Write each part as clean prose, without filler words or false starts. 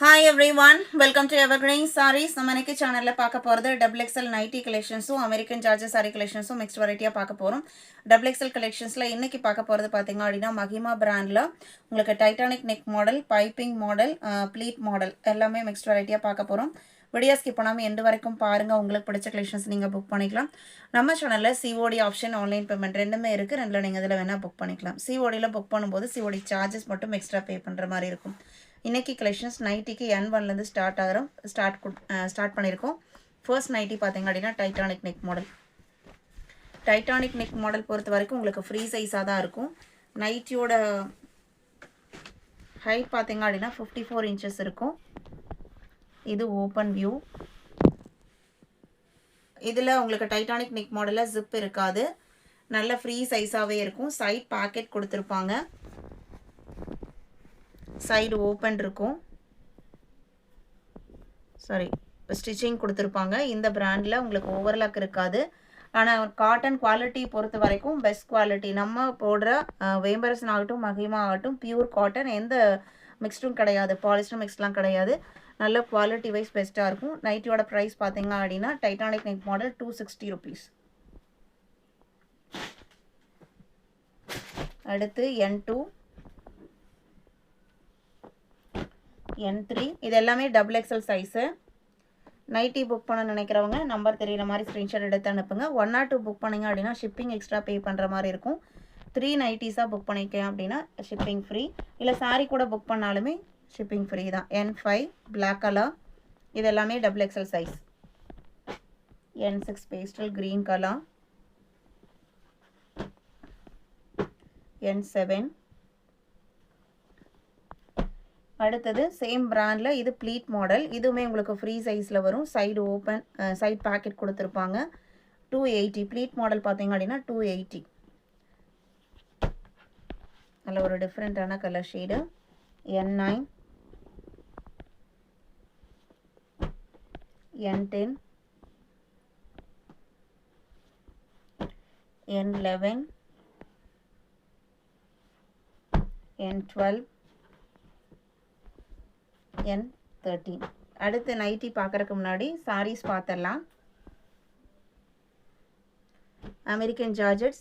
Hi everyone, welcome to Evergreen Sarees. நம்ம இன்னைக்கு சேனல்ல பார்க்க போறது டபுள் எக்ஸ்எல் நைட்டி கலெக்ஷன்ஸும் அமெரிக்கன் ஜார்ஜஸ் சாரி கலெக்ஷன்ஸும் மிக்ஸ்ட் வெரைட்டியா பார்க்க போறோம். டபுள் எக்ஸ்எல் கலெக்ஷன்ஸ்ல இன்னைக்கு பார்க்க போறது பாத்தீங்க அப்படின்னா மகிமா பிராண்ட்ல உங்களுக்கு Titanic neck model, piping model, pleat model எல்லாமே மிக்ஸ்ட் வெரைட்டியா பார்க்க போறோம். வீடியோ ஸ்கிப் பண்ணாம எண்டு வரைக்கும் பாருங்க. உங்களுக்கு பிடிச்ச கலெக்ஷன்ஸ் நீங்க புக் பண்ணிக்கலாம். நம்ம சேனல்ல சிஓடி ஆப்ஷன், ஆன்லைன் பேமெண்ட் ரெண்டுமே இருக்கு. ரெண்டுல நீங்க இதுல வேணா புக் பண்ணிக்கலாம். சிஓடில புக் பண்ணும்போது சிஓடி சார்ஜஸ் மட்டும் எக்ஸ்ட்ரா பே பண்ற மாதிரி இருக்கும். இன்னைக்கு கலெக்ஷன்ஸ் நைட்டிக்கு N1லேருந்து ஸ்டார்ட் பண்ணியிருக்கோம். ஃபர்ஸ்ட் நைட்டி பார்த்தீங்க அப்படின்னா Titanic neck model. Titanic neck model பொறுத்த வரைக்கும் உங்களுக்கு ஃப்ரீ சைஸாக தான் இருக்கும். நைட்டியோட ஹைட் பார்த்தீங்க அப்படின்னா 54 இன்ச்சஸ் இருக்கும். இது ஓப்பன் வியூ. இதில் உங்களுக்கு டைட்டானிக் நெக் மாடலில் ஜிப் இருக்காது, நல்ல ஃப்ரீ சைஸாகவே இருக்கும். சைட் பாக்கெட் கொடுத்துருப்பாங்க, சைடு ஓப்பன் இருக்கும், ஸ்டிச்சிங் கொடுத்துருப்பாங்க. இந்த பிராண்டில் உங்களுக்கு ஓவர்லாக் இருக்காது. ஆனால் காட்டன் குவாலிட்டி பொறுத்த வரைக்கும் பெஸ்ட் குவாலிட்டி. நம்ம போடுற வேம்பரசன் ஆகட்டும், மகிமா ஆகட்டும், பியூர் காட்டன், எந்த மிக்ஸ்டும் கிடையாது, பாலிஸ்டர் மிக்ஸ்லாம் கிடையாது. நல்ல குவாலிட்டி வைஸ் பெஸ்ட்டாக இருக்கும். நைட்டியோட ப்ரைஸ் பார்த்தீங்க அப்படின்னா டைட்டானிக் நெக் மாடல் 260 rupees. அடுத்து N2, N3 இது எல்லாமே double XL size. Nighty book பண்ண நினைக்கிறவங்க நம்பர் தெரிகிற மாதிரி ஸ்க்ரீன்ஷாட் எடுத்து அனுப்புங்க. 1 or 2 புக் பண்ணிங்க அப்படின்னா ஷிப்பிங் எக்ஸ்ட்ரா பே பண்ணுற மாதிரி இருக்கும். 3 நைட்டிஸாக புக் பண்ணிக்கேன் அப்படின்னா ஷிப்பிங் ஃப்ரீ. இல்லை சாரீ கூட புக் பண்ணாலுமே ஷிப்பிங் ஃப்ரீ தான். N5 பிளாக் கலர், இது எல்லாமே double XL size. N6 pastel green colour, N7. அடுத்தது சேம் பிராண்டில் இது ப்ளீட் மாடல். இதுவுமே உங்களுக்கு ஃப்ரீ சைஸில் வரும். சைடு ஓப்பன், சைட் பாக்கெட் கொடுத்துருப்பாங்க. 280. ப்ளீட் மாடல் பார்த்தீங்க அப்படின்னா 280. நல்ல ஒரு டிஃப்ரெண்ட்டான colour shade. N9, N10, N11, N12, N13. அடுத்து நைட்டி பார்க்கறதுக்கு முன்னாடி சாரீஸ் பார்த்துடலாம். அமெரிக்கன் ஜார்ஜெட்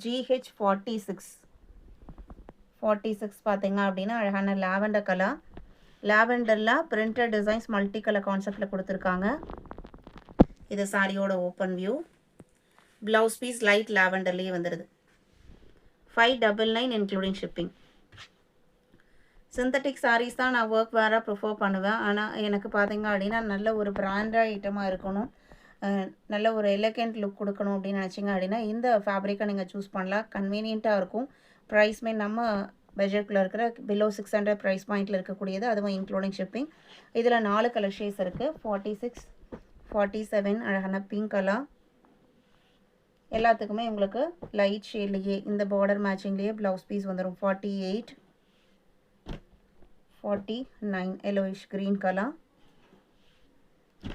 GH 46 பார்த்தீங்க அப்படின்னா அழகான லாவெண்டர் கலர். லாவெண்டரில் பிரிண்டட் டிசைன்ஸ் மல்டி கலர் கான்செப்டில் கொடுத்துருக்காங்க. இது சாரியோட open view. Blouse piece light லாவெண்டர்லேயே வந்துடுது. 599 இன்க்ளூடிங் ஷிப்பிங். சிந்தட்டிக் சாரீஸ் தான் நான் ஒர்க் வேற ப்ரிஃபர் பண்ணுவேன். ஆனால் எனக்கு பார்த்தீங்க அப்படின்னா நல்ல ஒரு பிராண்டட் ஐட்டமாக இருக்கணும், நல்ல ஒரு எலகெண்ட் லுக் கொடுக்கணும் அப்படின்னு நினச்சிங்க அப்படின்னா இந்த ஃபேப்ரிக்கை நீங்கள் சூஸ் பண்ணலாம். கன்வீனியண்ட்டாக இருக்கும். ப்ரைஸ்மே நம்ம பட்ஜெட்டில் இருக்கிற பிலோ 600 ப்ரைஸ் பாயிண்டில் இருக்கக்கூடியது, அதுவும் இன்க்ளூடிங் ஷிப்பிங். இதில் 4 கலர் ஷேட்ஸ் இருக்குது. 46, 47 அழகான பிங்க் கலர். எல்லாத்துக்குமே உங்களுக்கு லைட் ஷேட்லேயே இந்த பார்டர் மேட்சிங்லேயே ப்ளவுஸ் பீஸ் வந்துடும். 48, 49 yellowish green color.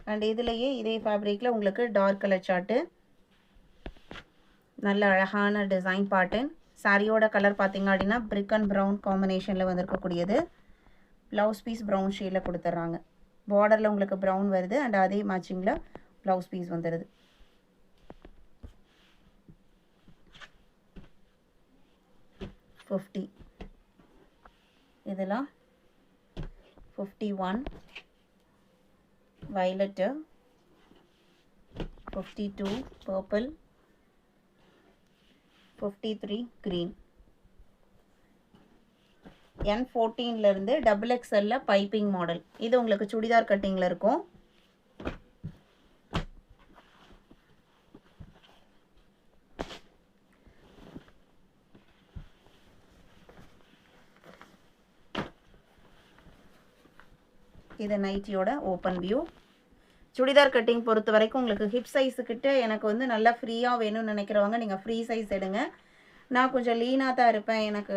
அண்ட் இதுலேயே இதே ஃபேப்ரிக்கில் உங்களுக்கு டார்க் கலர் சார்ட்டு, நல்ல அழகான டிசைன் பேட்டர்ன். சாரியோட கலர் பார்த்தீங்க அப்படின்னா பிரிக் அண்ட் ப்ரௌன் காம்பினேஷனில் வந்திருக்கக்கூடியது. ப்ளவுஸ் பீஸ் ப்ரௌன் ஷேடில் கொடுத்துட்றாங்க. பார்டரில் உங்களுக்கு ப்ரௌன் வருது அண்ட் அதே மேட்சிங்கில் ப்ளவுஸ் பீஸ் வந்துடுது. $50. இதெல்லாம் 51 violet, 52 purple, 53 green. N14 இருந்து டபுள் எக்ஸ்எல்ல பைப்பிங் மாடல். இது உங்களுக்கு சுடிதார் கட்டிங்கில் இருக்கும். இது நைட்டியோட ஓப்பன் வியூ. சுடிதார் கட்டிங் பொறுத்த வரைக்கும் உங்களுக்கு ஹிப் சைஸுக்கிட்ட எனக்கு வந்து நல்லா ஃப்ரீயாக வேணும்னு நினைக்கிறவங்க நீங்கள் ஃப்ரீ சைஸ் எடுங்க. நான் கொஞ்சம் லீனாக தான் இருப்பேன், எனக்கு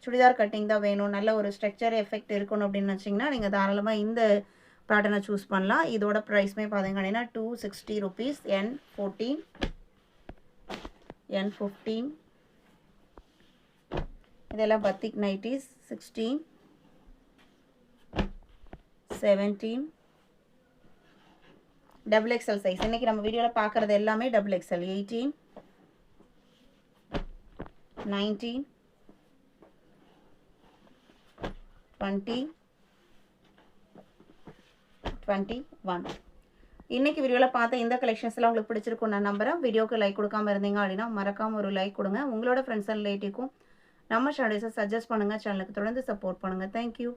சுடிதார் கட்டிங் தான் வேணும், நல்ல ஒரு ஸ்ட்ரக்சர் எஃபெக்ட் இருக்கணும் அப்படின்னு நினச்சிங்கன்னா நீங்கள் தாராளமாக இந்த பேட்டர்னை சூஸ் பண்ணலாம். இதோட ப்ரைஸ்மே பார்த்தீங்க அப்படின்னா 260 rupees. N14, N15 இதெல்லாம் பத்திக் நைட்டிஸ். 16, 17 double XL size. இன்றைக்கி நம்ம வீடியோவில் பார்க்குறது எல்லாமே டபுள் எக்ஸ்எல். 18 19 20 21. இன்றைக்கி வீடியோவில் பார்த்த இந்த கலெக்ஷன்ஸ்லாம் உங்களுக்கு பிடிச்சிருக்கும் நான் நம்புகிறேன். வீடியோக்கு லைக் கொடுக்காமல் இருந்தீங்க அப்படின்னா மறக்காமல் ஒரு லைக் கொடுங்க. உங்களோட ஃப்ரெண்ட்ஸ் அண்ட் ரிலேட்டிவ்க்கும் நம்ம சேனல்ஸை சஜஸ்ட் பண்ணுங்கள். சேனலுக்கு தொடர்ந்து சப்போர்ட் பண்ணுங்கள். தேங்க்யூ.